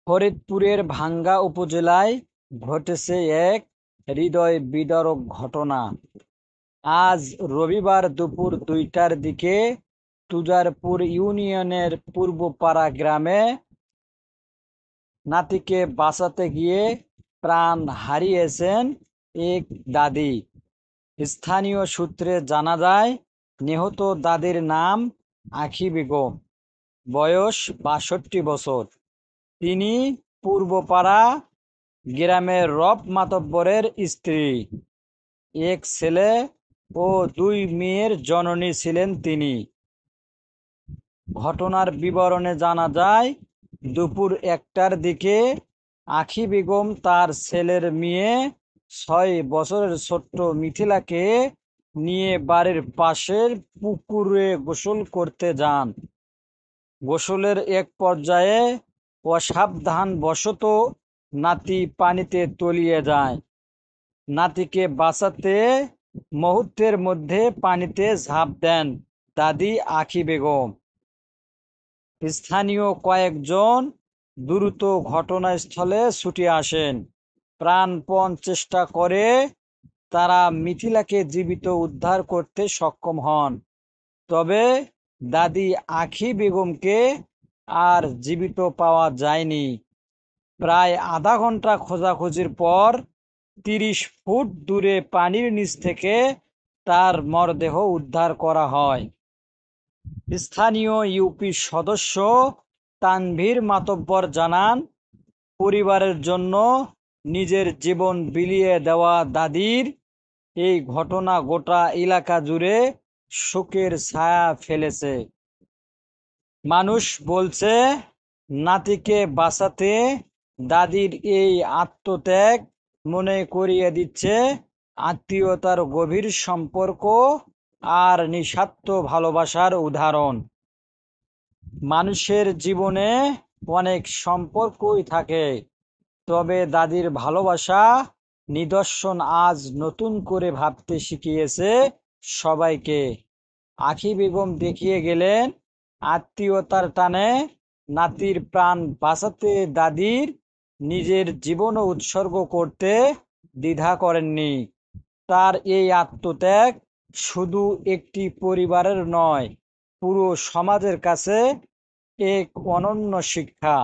ফরিদপুরের ভাঙ্গা উপজেলায় ঘটেছে এক হৃদয় বিদারক ঘটনা। আজ রবিবার দুপুর ২টার দিকে তুজারপুর ইউনিয়নের পূর্বপাড়া গ্রামে নাতিকে বাঁচাতে গিয়ে প্রাণ হারিয়েছেন এক দাদি। স্থানীয় সূত্রে জানা যায়, নিহত দাদির নাম আখি বেগম, বয়স ৬২ বছর। তিনি পূর্বপাড়া গ্রামের রব মাতব্বরের স্ত্রী। এক ছেলে ও ২ মেয়ের জননী ছিলেন তিনি। ঘটনার বিবরণে জানা যায়, দুপুর ১টার দিকে আখি বেগম তার ছেলের মেয়ে ৬ বছরের ছোট্ট মিথিলাকে নিয়ে বাড়ির পাশের পুকুরে গোসল করতে যান। গোসলের এক পর্যায়ে অসাবধানবশত নাতি পানিতে তলিয়ে যায়। নাতিকে বাঁচাতে মুহূর্তের মধ্যে পানিতে ঝাঁপ দেন দাদি আখি বেগম। স্থানীয় কয়েকজন দ্রুত ঘটনাস্থলে ছুটে আসেন। প্রাণপণ চেষ্টা করে তারা মিথিলাকে জীবিত উদ্ধার করতে সক্ষম হন। তবে দাদি আখি বেগমকে আর জীবিত পাওয়া যায়নি। প্রায় আধা ঘন্টা খোঁজাখুঁজির পর ৩০ ফুট দূরে পানির নিচ থেকে তার মরদেহ উদ্ধার করা হয়। স্থানীয় ইউপি সদস্য তানভীর মাতব্বর জানান, পরিবারের জন্য নিজের জীবন বিলিয়ে দেওয়া দাদির এই ঘটনা গোটা এলাকা জুড়ে শোকের ছায়া ফেলেছে। মানুষ বলছে, নাতিকে বাঁচাতে দাদির এই আত্মত্যাগ মনে করিয়ে দিচ্ছে আত্মীয়তার গভীর সম্পর্ক আর নিঃস্বার্থ ভালোবাসার উদাহরণ। মানুষের জীবনে অনেক সম্পর্কই থাকে, তবে দাদির ভালোবাসা নিদর্শন আজ নতুন করে ভাবতে শিখিয়েছে সবাইকে। আখি বেগম দেখিয়ে গেলেন, আত্মীয়তার টানে নাতির প্রাণ বাঁচাতে দাদির নিজের জীবনও উৎসর্গ করতে দ্বিধা করেননি। তার এই আত্মত্যাগ শুধু একটি পরিবারের নয়, পুরো সমাজের কাছে এক অনন্য শিক্ষা।